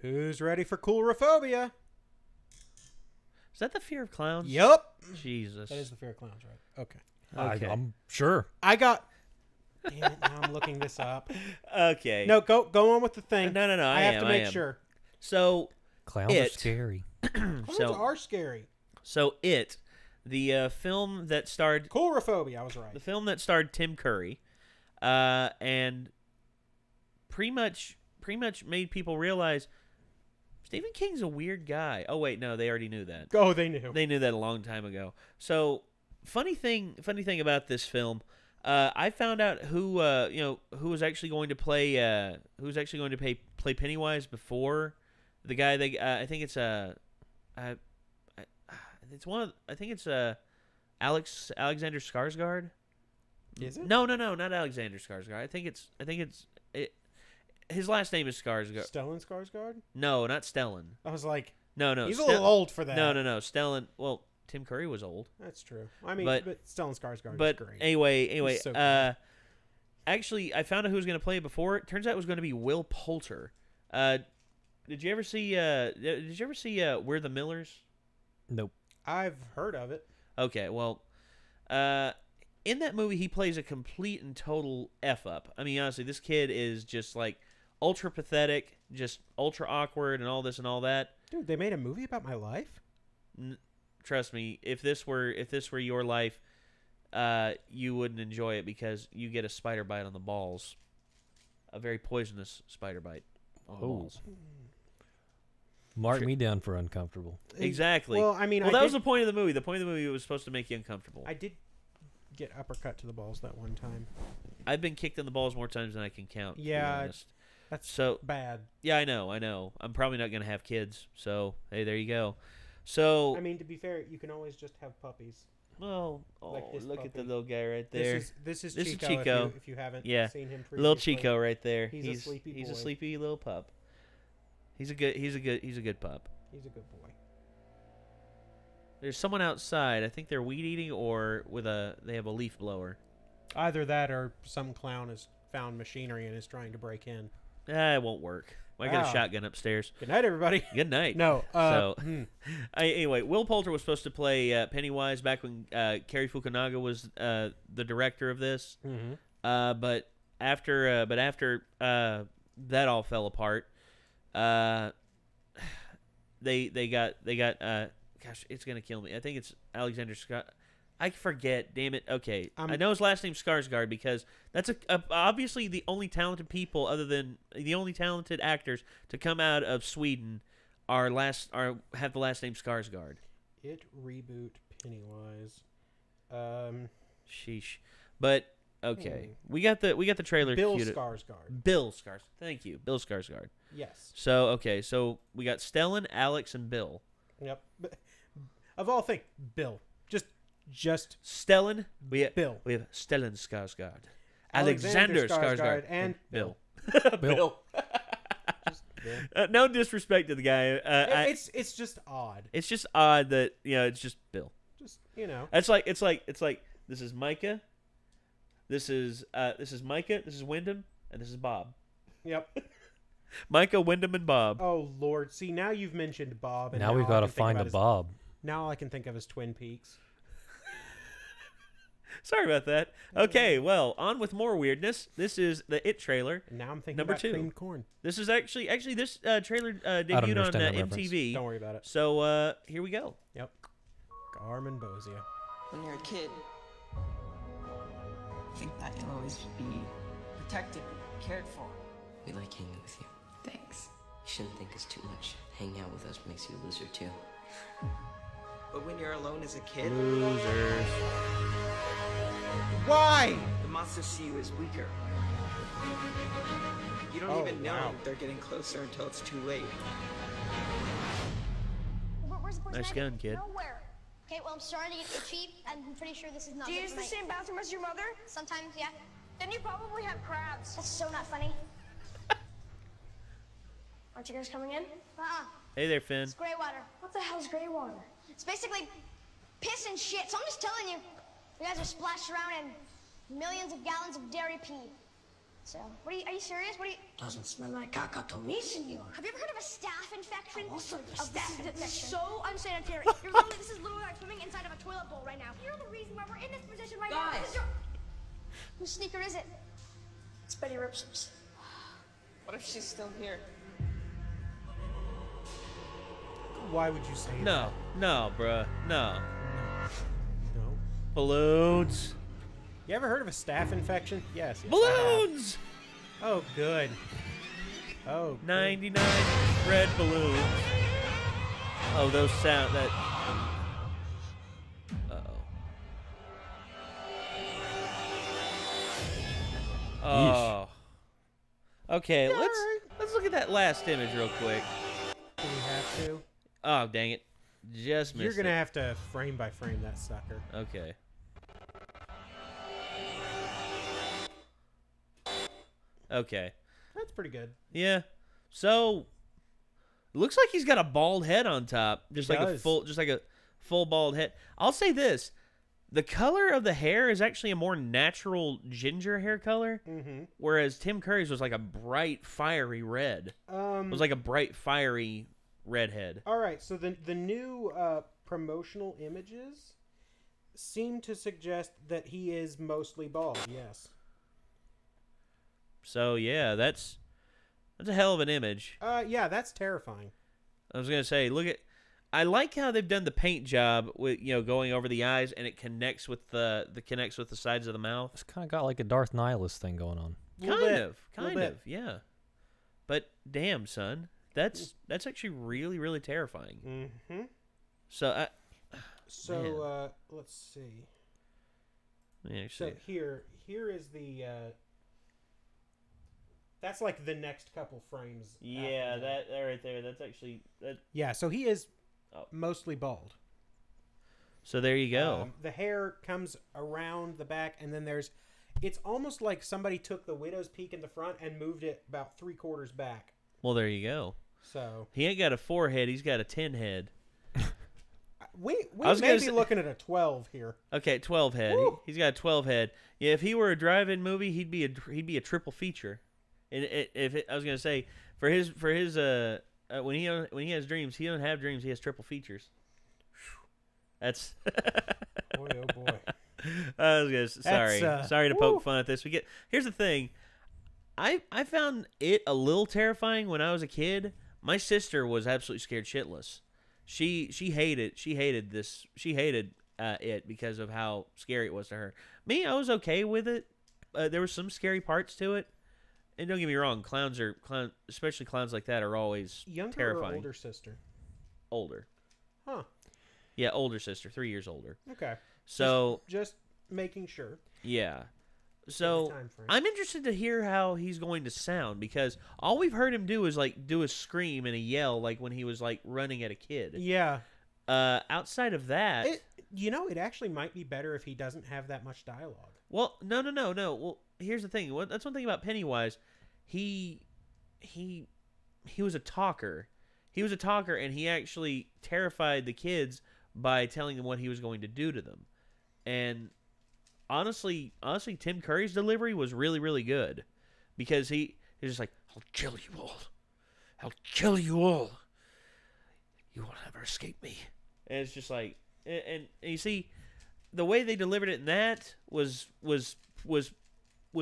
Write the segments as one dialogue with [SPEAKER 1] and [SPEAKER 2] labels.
[SPEAKER 1] Who's ready for coulrophobia?
[SPEAKER 2] Is that the fear of clowns?
[SPEAKER 1] Yup.
[SPEAKER 2] Jesus.
[SPEAKER 1] That is the fear of clowns, right? Okay.
[SPEAKER 2] Okay.
[SPEAKER 3] I'm sure.
[SPEAKER 1] I got... Damn it, now I'm looking this up.
[SPEAKER 2] Okay.
[SPEAKER 1] No, go on with the thing.
[SPEAKER 2] No.
[SPEAKER 1] I have to make sure.
[SPEAKER 2] So,
[SPEAKER 3] Clowns are scary.
[SPEAKER 1] Clowns are scary.
[SPEAKER 2] So, the film that starred...
[SPEAKER 1] Coulrophobia, I was right.
[SPEAKER 2] The film that starred Tim Curry, and pretty much made people realize Stephen King's a weird guy. Oh, wait, no, they already knew that.
[SPEAKER 1] Oh, they knew.
[SPEAKER 2] They knew that a long time ago. So, funny thing about this film... I found out who was actually going to play play Pennywise before the guy. I think it's Alexander Skarsgård.
[SPEAKER 1] Is it?
[SPEAKER 2] No, not Alexander Skarsgård. I think it's his last name is Skarsgård.
[SPEAKER 1] Stellan Skarsgård?
[SPEAKER 2] No, not Stellan.
[SPEAKER 1] I was like,
[SPEAKER 2] no.
[SPEAKER 1] He's a little old for that.
[SPEAKER 2] No. Stellan. Well, Tim Curry was old.
[SPEAKER 1] That's true. I mean, but Stellan Skarsgård is great.
[SPEAKER 2] Anyway,
[SPEAKER 1] So
[SPEAKER 2] actually, I found out who was going to play it before. It turns out it was going to be Will Poulter. Did you ever see We're the Millers?
[SPEAKER 3] Nope.
[SPEAKER 1] I've heard of it.
[SPEAKER 2] Okay, well, in that movie, he plays a complete and total F up. I mean, honestly, this kid is just like ultra pathetic, just ultra awkward, and all this and all that.
[SPEAKER 1] Dude, they made a movie about my life?
[SPEAKER 2] Trust me, if this were your life, you wouldn't enjoy it because you get a spider bite on the balls, a very poisonous spider bite on the balls.
[SPEAKER 3] Mark me down for uncomfortable.
[SPEAKER 2] Exactly.
[SPEAKER 1] Well, I mean,
[SPEAKER 2] that was the point of the movie. The point of the movie was supposed to make you uncomfortable.
[SPEAKER 1] I did get uppercut to the balls that one time.
[SPEAKER 2] I've been kicked in the balls more times than I can count.
[SPEAKER 1] Yeah,
[SPEAKER 2] to be honest.
[SPEAKER 1] That's
[SPEAKER 2] so
[SPEAKER 1] bad.
[SPEAKER 2] Yeah, I know. I'm probably not going to have kids, so hey, there you go. So
[SPEAKER 1] I mean, to be fair, you can always just have puppies.
[SPEAKER 2] Well,
[SPEAKER 1] like
[SPEAKER 2] look
[SPEAKER 1] puppy.
[SPEAKER 2] at the little guy right there.
[SPEAKER 1] This is
[SPEAKER 2] Chico.
[SPEAKER 1] Chico. If you haven't seen him previously.
[SPEAKER 2] Little Chico right there.
[SPEAKER 1] He's a sleepy boy.
[SPEAKER 2] He's a sleepy little pup. He's a good pup.
[SPEAKER 1] He's a good boy.
[SPEAKER 2] There's someone outside. I think they're weed eating or they have a leaf blower.
[SPEAKER 1] Either that or some clown has found machinery and is trying to break in.
[SPEAKER 2] It won't work. I got a shotgun upstairs.
[SPEAKER 1] Good night, everybody.
[SPEAKER 2] Good night.
[SPEAKER 1] No.
[SPEAKER 2] Anyway, Will Poulter was supposed to play Pennywise back when Cary Fukunaga was the director of this.
[SPEAKER 1] Mm-hmm.
[SPEAKER 2] But after that all fell apart, they got gosh, it's gonna kill me. I think it's Alexander Scott. I forget. Damn it. Okay, I know his last name's Skarsgård because that's obviously the only talented people, other than the only talented actors to come out of Sweden, have the last name Skarsgård.
[SPEAKER 1] It reboot Pennywise.
[SPEAKER 2] Sheesh. But okay, we got the trailer.
[SPEAKER 1] Bill Skarsgård.
[SPEAKER 2] Bill Skarsgård. Thank you, Bill Skarsgård.
[SPEAKER 1] Yes.
[SPEAKER 2] So okay, so we got Stellan, Alex, and Bill.
[SPEAKER 1] Yep. Of all things, Bill. Just
[SPEAKER 2] Stellan.
[SPEAKER 1] Bill.
[SPEAKER 2] We have Stellan Skarsgård, Alexander Skarsgård,
[SPEAKER 1] and
[SPEAKER 2] Bill.
[SPEAKER 1] Bill.
[SPEAKER 2] No disrespect to the guy.
[SPEAKER 1] It's just odd.
[SPEAKER 2] It's just odd that it's just Bill.
[SPEAKER 1] Just
[SPEAKER 2] It's like this is Micah. This is Micah. This is Wyndham, and this is Bob.
[SPEAKER 1] Yep.
[SPEAKER 2] Micah, Wyndham, and Bob.
[SPEAKER 1] Oh Lord! See, now you've mentioned Bob, and
[SPEAKER 3] now we've got to find a Bob.
[SPEAKER 1] Now all I can think of is Twin Peaks.
[SPEAKER 2] Sorry about that. Okay, well, on with more weirdness. This is the It trailer.
[SPEAKER 1] And now I'm thinking
[SPEAKER 2] number
[SPEAKER 1] about
[SPEAKER 2] 2.
[SPEAKER 1] creamed corn.
[SPEAKER 2] This is actually this trailer debuted on MTV.
[SPEAKER 1] Don't worry about it.
[SPEAKER 2] So here we go.
[SPEAKER 1] Yep. Carmen Bozia.
[SPEAKER 4] When you're a kid, I think that you'll always be protected, cared for.
[SPEAKER 5] We like hanging with you.
[SPEAKER 4] Thanks.
[SPEAKER 5] You shouldn't think us too much. Hanging out with us makes you a loser too.
[SPEAKER 4] But when you're alone as a kid,
[SPEAKER 2] Losers.
[SPEAKER 1] Why?
[SPEAKER 4] the monsters see you as weaker. You don't even know they're getting closer until it's too late.
[SPEAKER 6] Where's the
[SPEAKER 2] Nice gun, kid.
[SPEAKER 6] Nowhere. Okay, well, I'm starting to get itchy, and I'm pretty sure this is not
[SPEAKER 7] Do you
[SPEAKER 6] good
[SPEAKER 7] use
[SPEAKER 6] for
[SPEAKER 7] the
[SPEAKER 6] my-
[SPEAKER 7] same bathroom as your mother?
[SPEAKER 6] Sometimes, yeah.
[SPEAKER 7] Then you probably have crabs.
[SPEAKER 6] That's so not funny.
[SPEAKER 7] Aren't you guys coming in?
[SPEAKER 2] Hey there, Finn.
[SPEAKER 6] It's gray water.
[SPEAKER 7] What the hell's gray water?
[SPEAKER 6] It's basically piss and shit, so I'm just telling you. You guys are splashed around in millions of gallons of dairy pee.
[SPEAKER 7] So, are you serious?
[SPEAKER 5] Doesn't smell like caca to me, senor.
[SPEAKER 6] Have you ever heard of a staph infection?
[SPEAKER 7] Also, the
[SPEAKER 6] This
[SPEAKER 7] staph
[SPEAKER 6] is
[SPEAKER 7] infection.
[SPEAKER 6] so unsanitary. This is literally like swimming inside of a toilet bowl right now. You're the reason why we're in this position right now.
[SPEAKER 4] Guys.
[SPEAKER 6] Whose sneaker is it?
[SPEAKER 7] It's Betty Ripsom's.
[SPEAKER 4] What if she's still here?
[SPEAKER 1] Why would you say
[SPEAKER 2] No, no, bruh, no.
[SPEAKER 1] that? No.
[SPEAKER 2] Balloons.
[SPEAKER 1] You ever heard of a staph infection? Yes. I have.
[SPEAKER 2] Balloons!
[SPEAKER 1] Oh, good. Oh, good.
[SPEAKER 2] 99 red balloons. Oh, those sound that. Oh. Okay,
[SPEAKER 1] Yeah,
[SPEAKER 2] let's look at that last image real quick.
[SPEAKER 1] Do we have to?
[SPEAKER 2] Oh, dang it. Just missed
[SPEAKER 1] You're gonna
[SPEAKER 2] it.
[SPEAKER 1] have to frame by frame that sucker.
[SPEAKER 2] Okay. Okay.
[SPEAKER 1] That's pretty good.
[SPEAKER 2] Yeah. So looks like he's got a bald head on top. Just
[SPEAKER 1] He
[SPEAKER 2] like
[SPEAKER 1] does.
[SPEAKER 2] a full bald head. I'll say this. The color of the hair is actually a more natural ginger hair color,
[SPEAKER 1] Mm-hmm.
[SPEAKER 2] whereas Tim Curry's was like a bright, fiery red. It was like a bright, fiery redhead.
[SPEAKER 1] All right. So the new promotional images seem to suggest that he is mostly bald. Yes.
[SPEAKER 2] So yeah, that's a hell of an image.
[SPEAKER 1] Yeah, that's terrifying.
[SPEAKER 2] I was gonna say, I like how they've done the paint job with going over the eyes, and it connects with the sides of the mouth.
[SPEAKER 3] It's kind of got like a Darth Nihilus thing going on.
[SPEAKER 2] Kind of, yeah. But damn, son, that's actually really, really terrifying.
[SPEAKER 1] Mm-hmm.
[SPEAKER 2] So,
[SPEAKER 1] So let's see.
[SPEAKER 2] man,
[SPEAKER 1] So
[SPEAKER 2] actually,
[SPEAKER 1] here is the. That's like the next couple frames.
[SPEAKER 2] yeah,
[SPEAKER 1] after
[SPEAKER 2] that right there. That's actually that.
[SPEAKER 1] Yeah, so he is
[SPEAKER 2] Oh.
[SPEAKER 1] mostly bald.
[SPEAKER 2] So there you go.
[SPEAKER 1] The hair comes around the back, and then it's almost like somebody took the widow's peak in the front and moved it about 3/4 back.
[SPEAKER 2] Well, there you go.
[SPEAKER 1] So
[SPEAKER 2] He ain't got a 4 head. He's got a 10 head.
[SPEAKER 1] we
[SPEAKER 2] I was
[SPEAKER 1] may
[SPEAKER 2] gonna
[SPEAKER 1] be
[SPEAKER 2] say-
[SPEAKER 1] looking at a 12 here.
[SPEAKER 2] Okay, 12 head.
[SPEAKER 1] Woo.
[SPEAKER 2] He's got a 12 head. Yeah, if he were a drive-in movie, he'd be a triple feature. And I was gonna say for his when he has dreams, he don't have dreams. He has triple features. That's.
[SPEAKER 1] Boy, oh boy.
[SPEAKER 2] I was gonna sorry to poke
[SPEAKER 1] woo.
[SPEAKER 2] fun at this. Here's the thing. I found it a little terrifying when I was a kid. My sister was absolutely scared shitless. She hated it because of how scary it was to her. Me, I was okay with it. There were some scary parts to it. And don't get me wrong, clowns, especially clowns like that, are always
[SPEAKER 1] Younger
[SPEAKER 2] terrifying.
[SPEAKER 1] or older sister?
[SPEAKER 2] Older.
[SPEAKER 1] Huh.
[SPEAKER 2] Yeah, older sister, 3 years older.
[SPEAKER 1] Okay.
[SPEAKER 2] So
[SPEAKER 1] Just making sure.
[SPEAKER 2] yeah. So
[SPEAKER 1] time frame.
[SPEAKER 2] I'm interested to hear how he's going to sound, because all we've heard him do is like do a scream and a yell, like when he was like running at a kid.
[SPEAKER 1] Yeah.
[SPEAKER 2] Outside of that,
[SPEAKER 1] It actually might be better if he doesn't have that much dialogue.
[SPEAKER 2] well, no. Well, here's the thing. That's one thing about Pennywise. He was a talker. He was a talker, and he actually terrified the kids by telling them what he was going to do to them. And honestly, Tim Curry's delivery was really, really good, because he's just like, "I'll kill you all. I'll kill you all. You will never escape me." And it's just like, and you see, the way they delivered it in that was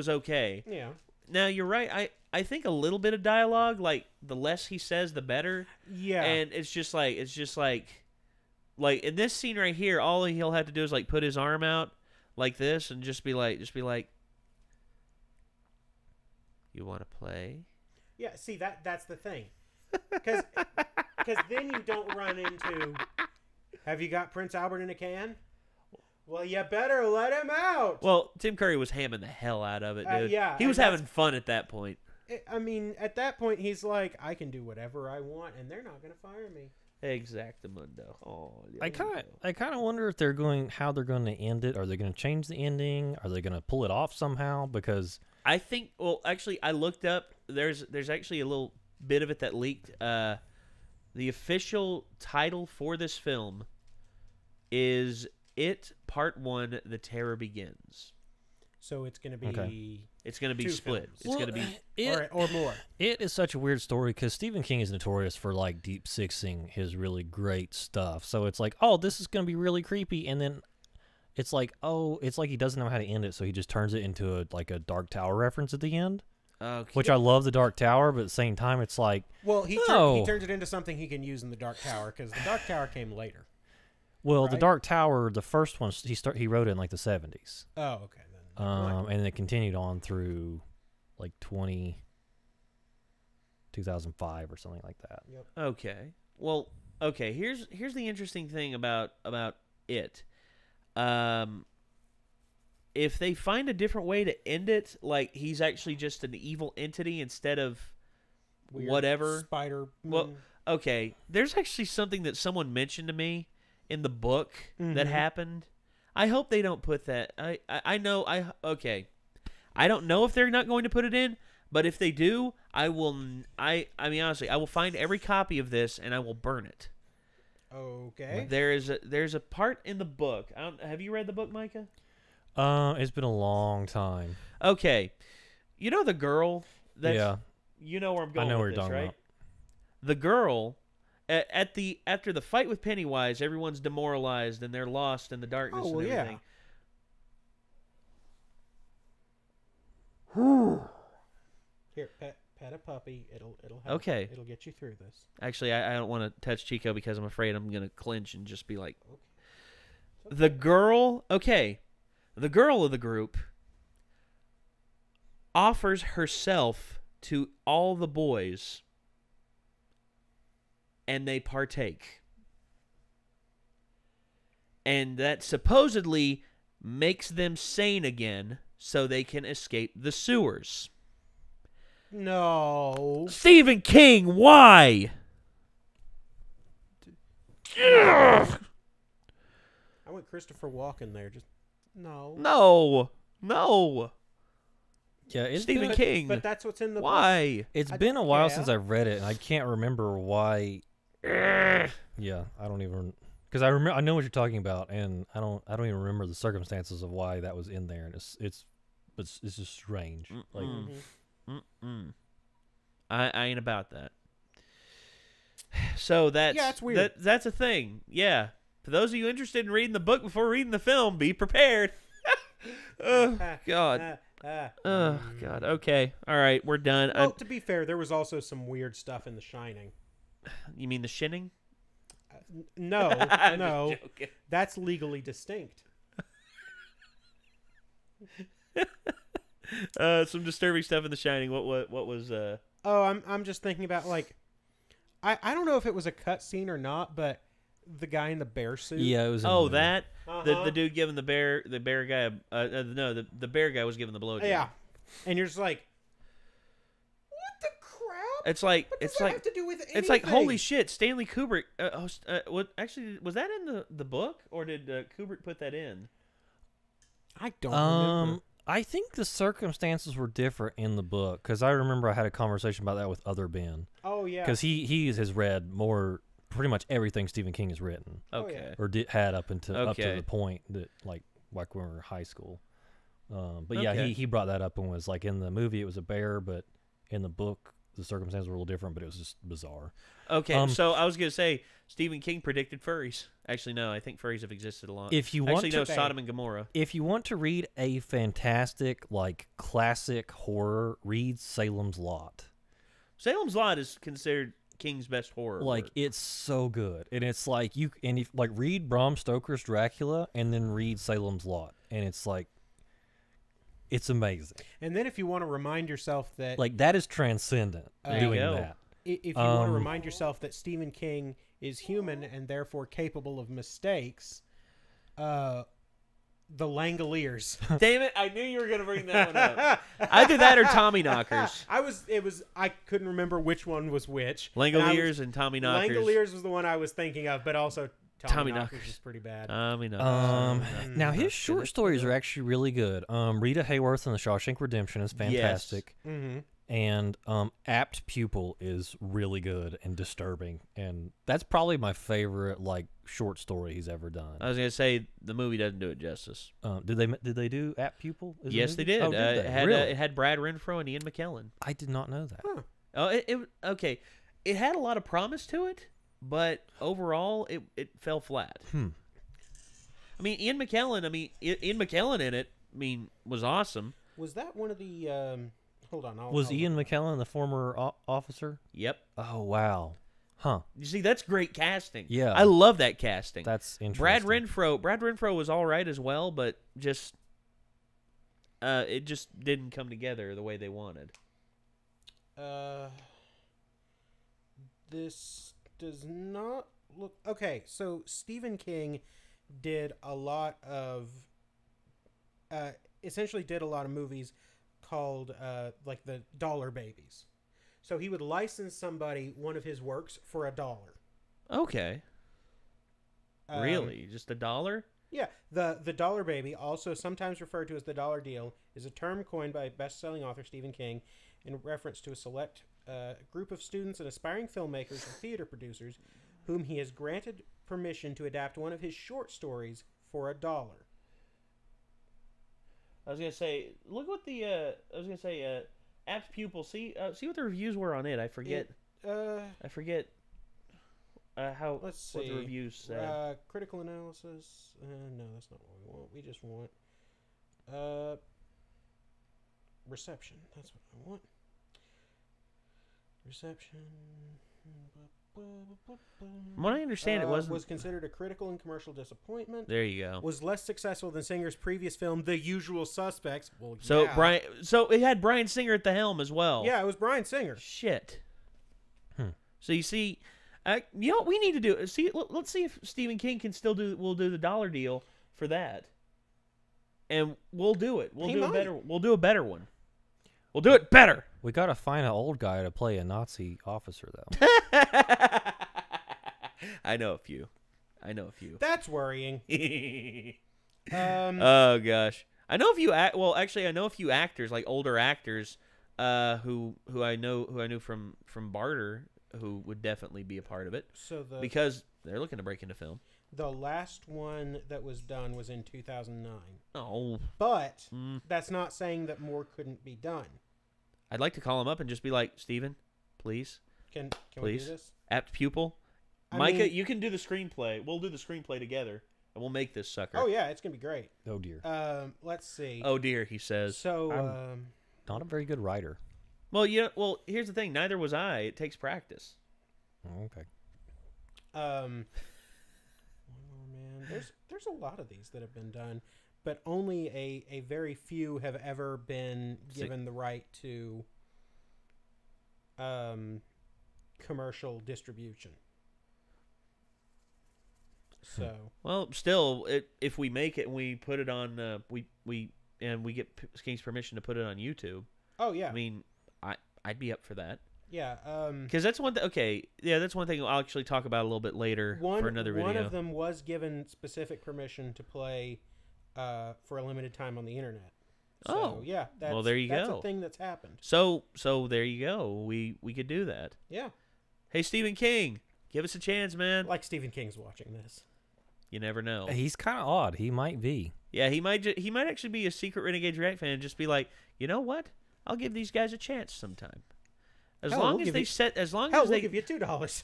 [SPEAKER 2] okay.
[SPEAKER 1] Yeah.
[SPEAKER 2] Now you're right. I think a little bit of dialogue, like the less he says, the better.
[SPEAKER 1] Yeah.
[SPEAKER 2] And it's just like in this scene right here, all he'll have to do is like put his arm out like this and just be like, "You want to play?"
[SPEAKER 1] Yeah, see, that's the thing. Because then you don't run into, "Have you got Prince Albert in a can?" Well, you better let him out.
[SPEAKER 2] Well, Tim Curry was hamming the hell out of it, dude.
[SPEAKER 1] Yeah,
[SPEAKER 2] he was
[SPEAKER 1] and
[SPEAKER 2] having fun at that point.
[SPEAKER 1] I mean, at that point, he's like, "I can do whatever I want, and they're not going to fire me."
[SPEAKER 2] Exactamundo. Oh,
[SPEAKER 3] I kind of wonder if how they're going to end it. Are they going to change the ending? Are they going to pull it off somehow? Because
[SPEAKER 2] I think. Well, actually, I looked up. There's actually a little bit of it that leaked. The official title for this film is "It Part 1: The Terror Begins."
[SPEAKER 1] So it's going to be
[SPEAKER 2] It's going to be
[SPEAKER 1] 2
[SPEAKER 2] split.
[SPEAKER 1] films.
[SPEAKER 2] It's going to be
[SPEAKER 1] or more.
[SPEAKER 3] It is such a weird story because Stephen King is notorious for like deep sixing his really great stuff. So it's like, oh, this is going to be really creepy, and then it's like, oh, it's like he doesn't know how to end it, so he just turns it into a Dark Tower reference at the end.
[SPEAKER 2] okay.
[SPEAKER 3] Which I love the Dark Tower, but at the same time, it's like,
[SPEAKER 1] Well, he
[SPEAKER 3] no.
[SPEAKER 1] turns it into something he can use in the Dark Tower because the Dark Tower came later.
[SPEAKER 3] well,
[SPEAKER 1] Right?
[SPEAKER 3] the Dark Tower, the first one, he wrote it in like the 70s.
[SPEAKER 1] Oh, okay. Then never mind.
[SPEAKER 3] And it continued on through like 2005 or something like that.
[SPEAKER 1] Yep.
[SPEAKER 2] Okay. Well, okay. Here's the interesting thing about it. If they find a different way to end it, like he's actually just an evil entity instead of
[SPEAKER 1] Weird
[SPEAKER 2] whatever.
[SPEAKER 1] Spider.
[SPEAKER 2] Well, okay. There's actually something that someone mentioned to me in the book that happened. I hope they don't put that. I know. Okay. I don't know if they're not going to put it in, but if they do, I will. I mean, honestly, I will find every copy of this and I will burn it.
[SPEAKER 1] Okay.
[SPEAKER 2] There's a part in the book. Have you read the book, Micah?
[SPEAKER 3] It's been a long time.
[SPEAKER 2] Okay. You know the girl that's
[SPEAKER 3] Yeah.
[SPEAKER 2] You know where I'm going
[SPEAKER 3] I know
[SPEAKER 2] with
[SPEAKER 3] what you're
[SPEAKER 2] this,
[SPEAKER 3] talking
[SPEAKER 2] right?
[SPEAKER 3] about.
[SPEAKER 2] The girl after the fight with Pennywise, everyone's demoralized and they're lost in the darkness
[SPEAKER 1] Oh, well,
[SPEAKER 2] and
[SPEAKER 1] yeah.
[SPEAKER 2] everything.
[SPEAKER 1] Here, pet a puppy. It'll help.
[SPEAKER 2] Okay.
[SPEAKER 1] It'll get you through this.
[SPEAKER 2] Actually, I don't want to touch Chico because I'm afraid I'm going to clinch and just be like, the girl of the group offers herself to all the boys and they partake. And that supposedly makes them sane again so they can escape the sewers.
[SPEAKER 1] No.
[SPEAKER 2] Stephen King, why?
[SPEAKER 1] I went Christopher Walken there. Just no.
[SPEAKER 2] No.
[SPEAKER 3] Yeah, it's
[SPEAKER 2] Stephen King.
[SPEAKER 1] But that's what's in the book.
[SPEAKER 2] Why?
[SPEAKER 3] It's been a while
[SPEAKER 1] yeah.
[SPEAKER 3] since I've read it, and I can't remember why. Yeah, I don't even because I know what you're talking about, and I don't even remember the circumstances of why that was in there, and it's just strange. Like,
[SPEAKER 2] I ain't about that. So that's
[SPEAKER 1] it's weird.
[SPEAKER 2] That's a thing. Yeah. For those of you interested in reading the book before reading the film, be prepared. Oh God. Oh God. Okay. All right. We're done.
[SPEAKER 1] Well, to be fair, there was also some weird stuff in The Shining.
[SPEAKER 2] You mean the shinning?
[SPEAKER 1] No,
[SPEAKER 2] I'm
[SPEAKER 1] no,
[SPEAKER 2] just joking.
[SPEAKER 1] that's legally distinct.
[SPEAKER 2] Some disturbing stuff in The Shining. What was?
[SPEAKER 1] Oh, I'm just thinking about like, I don't know if it was a cut scene or not, but the guy in the bear suit.
[SPEAKER 3] yeah, it was. in the
[SPEAKER 2] Oh,
[SPEAKER 3] movie.
[SPEAKER 2] that
[SPEAKER 1] Uh-huh.
[SPEAKER 2] the dude giving the bear guy. No, the bear guy was giving the blowjob.
[SPEAKER 1] Yeah, and you're just like, what the crap?
[SPEAKER 2] It's like
[SPEAKER 1] What does
[SPEAKER 2] it's
[SPEAKER 1] that
[SPEAKER 2] like
[SPEAKER 1] have to do with anything?
[SPEAKER 2] it's like holy shit. Stanley Kubrick. What actually was that in the book or did Kubrick put that in?
[SPEAKER 1] I don't remember.
[SPEAKER 3] I think the circumstances were different in the book because I remember I had a conversation about that with other Ben.
[SPEAKER 1] Oh yeah,
[SPEAKER 3] Because he has read pretty much everything Stephen King has written
[SPEAKER 2] Okay.
[SPEAKER 3] or had up to
[SPEAKER 2] Okay.
[SPEAKER 3] the point that like when we were in high school. But yeah,
[SPEAKER 2] Okay.
[SPEAKER 3] he brought that up and was like, in the movie it was a bear, but in the book the circumstances were a little different, but it was just bizarre.
[SPEAKER 2] Okay, so I was gonna say Stephen King predicted furries. Actually, no, I think furries have existed a lot.
[SPEAKER 3] If you want
[SPEAKER 2] actually,
[SPEAKER 3] to,
[SPEAKER 2] no, Sodom and Gomorrah.
[SPEAKER 3] If you want to read a fantastic like classic horror, read Salem's Lot.
[SPEAKER 2] Salem's Lot is considered King's best horror.
[SPEAKER 3] Like
[SPEAKER 2] work.
[SPEAKER 3] it's so good, and it's like if read Bram Stoker's Dracula and then read Salem's Lot, and it's like it's amazing.
[SPEAKER 1] and then if you want to remind yourself that
[SPEAKER 3] Like that is transcendent.
[SPEAKER 2] There
[SPEAKER 3] doing
[SPEAKER 2] you go.
[SPEAKER 3] that.
[SPEAKER 1] if you want to remind yourself that Stephen King is human and therefore capable of mistakes, the Langoliers.
[SPEAKER 2] Damn it! I knew you were gonna bring that one up. Either that or Tommy Knockers.
[SPEAKER 1] I couldn't remember which one was which.
[SPEAKER 2] Langoliers and Tommy Knockers.
[SPEAKER 1] Langoliers was the one I was thinking of, but also Tommy Knockers
[SPEAKER 2] Knockers
[SPEAKER 1] is pretty bad.
[SPEAKER 2] Tommy Knockers.
[SPEAKER 3] Now his short stories are actually really good. Rita Hayworth in The Shawshank Redemption is fantastic.
[SPEAKER 1] Mm-hmm.
[SPEAKER 3] And Apt Pupil is really good and disturbing, and that's probably my favorite like short story he's ever done.
[SPEAKER 2] I was gonna say the movie doesn't do it justice.
[SPEAKER 3] Did they do Apt Pupil?
[SPEAKER 2] Yes, they did.
[SPEAKER 3] Oh, did
[SPEAKER 2] It
[SPEAKER 3] they?
[SPEAKER 2] had
[SPEAKER 3] Really?
[SPEAKER 2] it had Brad Renfro and Ian McKellen.
[SPEAKER 3] I did not know that.
[SPEAKER 1] Huh.
[SPEAKER 2] Oh, okay. It had a lot of promise to it, but overall, it fell flat. I mean, Ian McKellen in it. I mean, was awesome.
[SPEAKER 1] Was that one of the? Hold on.
[SPEAKER 3] Was Ian McKellen the former officer?
[SPEAKER 2] Yep.
[SPEAKER 3] Oh wow. Huh.
[SPEAKER 2] You see, that's great casting.
[SPEAKER 3] Yeah.
[SPEAKER 2] I love that casting.
[SPEAKER 3] That's interesting.
[SPEAKER 2] Brad Renfro was all right as well, but just it just didn't come together the way they wanted.
[SPEAKER 1] This does not look okay. So Stephen King did a lot of, essentially did a lot of movies called like the dollar babies. So he would license somebody one of his works for $1.
[SPEAKER 2] Okay. Really? Just $1?
[SPEAKER 1] Yeah. The dollar baby, also sometimes referred to as the dollar deal, is a term coined by best-selling author Stephen King in reference to a select group of students and aspiring filmmakers and theater producers whom he has granted permission to adapt one of his short stories for $1.
[SPEAKER 2] I was gonna say, look what the Apt Pupil. See what the reviews were on it. I forget. I forget. How?
[SPEAKER 1] Let's see.
[SPEAKER 2] What the reviews said.
[SPEAKER 1] Critical analysis. No, that's not what we want. We just want reception. That's what I want. Reception.
[SPEAKER 2] From what I understand, it
[SPEAKER 1] was considered a critical and commercial disappointment.
[SPEAKER 2] There you go.
[SPEAKER 1] Was less successful than Singer's previous film, The Usual Suspects. Well,
[SPEAKER 2] So
[SPEAKER 1] yeah.
[SPEAKER 2] So it had Bryan Singer at the helm as well.
[SPEAKER 1] Yeah, it was Bryan Singer.
[SPEAKER 2] Shit. So you see, you know what we need to do? See, let's see if Stephen King can still do. We'll do the dollar deal for that, and we'll do it. We'll do a better. We'll do a better one. We'll do it better.
[SPEAKER 3] We gotta find an old guy to play a Nazi officer, though.
[SPEAKER 2] I know a few.
[SPEAKER 1] That's worrying.
[SPEAKER 2] Oh gosh, I know a few. Well, actually, I know a few actors, like older actors, who I knew from Barter, who would definitely be a part of it.
[SPEAKER 1] So
[SPEAKER 2] because they're looking to break into film.
[SPEAKER 1] The last one that was done was in 2009.
[SPEAKER 2] Oh,
[SPEAKER 1] but that's not saying that more couldn't be done.
[SPEAKER 2] I'd like to call him up and just be like, Steven, please.
[SPEAKER 1] Can
[SPEAKER 2] please.
[SPEAKER 1] we do this?
[SPEAKER 2] Apt Pupil. Micah, you can do the screenplay. We'll do the screenplay together, and we'll make this sucker.
[SPEAKER 1] Oh, yeah, it's going to be great.
[SPEAKER 3] Oh, dear.
[SPEAKER 1] Let's see.
[SPEAKER 2] Oh, dear, he says.
[SPEAKER 1] So,
[SPEAKER 3] not a very good writer.
[SPEAKER 2] Well, here's the thing. Neither was I. It takes practice.
[SPEAKER 3] Oh, okay.
[SPEAKER 1] Man, there's a lot of these that have been done, but only a very few have ever been given the right to commercial distribution. So
[SPEAKER 2] well, still, if we make it and we put it on, we get King's permission to put it on YouTube.
[SPEAKER 1] Oh yeah.
[SPEAKER 2] I mean, I'd be up for that.
[SPEAKER 1] Yeah.
[SPEAKER 2] Because that's one thing. Okay, yeah, that's one thing I'll actually talk about a little bit later for another video.
[SPEAKER 1] One of them was given specific permission to play for a limited time on the internet. So, yeah.
[SPEAKER 2] Well, there you go.
[SPEAKER 1] That's a thing that's happened.
[SPEAKER 2] So there you go. We could do that.
[SPEAKER 1] Yeah.
[SPEAKER 2] Hey, Stephen King, give us a chance, man.
[SPEAKER 1] Like Stephen King's watching this.
[SPEAKER 2] You never know.
[SPEAKER 3] He's kind of odd. He might be.
[SPEAKER 2] Yeah, he might actually be a secret Renegade React fan and just be like, you know what? I'll give these guys a chance sometime. As long as they
[SPEAKER 1] we'll give you $2.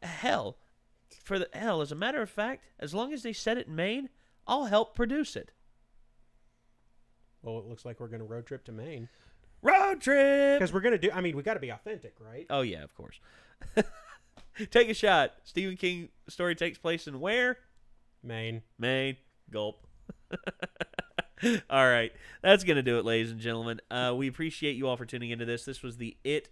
[SPEAKER 2] Hell, as a matter of fact, as long as they set it in Maine, I'll help produce it.
[SPEAKER 1] Well, it looks like we're going to road trip to Maine.
[SPEAKER 2] Road trip!
[SPEAKER 1] Because we're going to do, we got to be authentic, right?
[SPEAKER 2] Oh, yeah, of course. Take a shot. Stephen King story takes place in where?
[SPEAKER 1] Maine.
[SPEAKER 2] Gulp. All right. That's going to do it, ladies and gentlemen. We appreciate you all for tuning into this. This was the It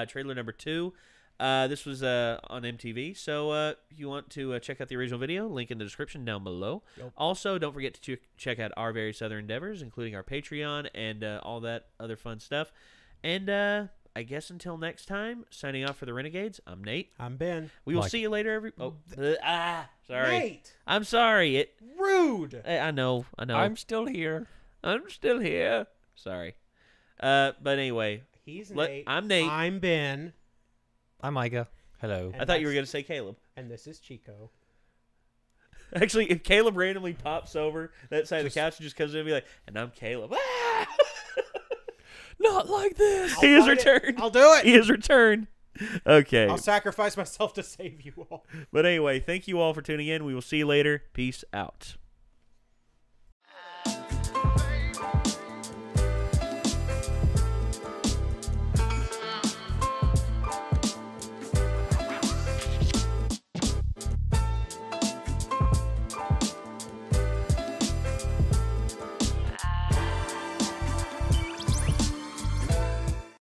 [SPEAKER 2] trailer number 2. This was on MTV. So if you want to check out the original video, link in the description down below. Yep. Also, don't forget to check out our various other endeavors, including our Patreon and all that other fun stuff. And I guess until next time, signing off for the Renegades, I'm Nate.
[SPEAKER 1] I'm Ben.
[SPEAKER 2] We will see you later, sorry.
[SPEAKER 1] Nate!
[SPEAKER 2] I'm sorry.
[SPEAKER 1] Rude!
[SPEAKER 2] I know.
[SPEAKER 3] I'm still here.
[SPEAKER 2] Sorry. But anyway,
[SPEAKER 1] He's Nate.
[SPEAKER 2] I'm Nate.
[SPEAKER 1] I'm Ben.
[SPEAKER 3] I'm Micah. Hello.
[SPEAKER 2] I thought you were going to say Caleb.
[SPEAKER 1] And this is Chico.
[SPEAKER 2] Actually, if Caleb randomly pops over that side of the couch and just comes in and be like, and I'm Caleb. Ah!
[SPEAKER 3] Not like this.
[SPEAKER 2] He has returned.
[SPEAKER 1] I'll do it.
[SPEAKER 2] He has returned. Okay.
[SPEAKER 1] I'll sacrifice myself to save you all.
[SPEAKER 2] But anyway, thank you all for tuning in. We will see you later. Peace out.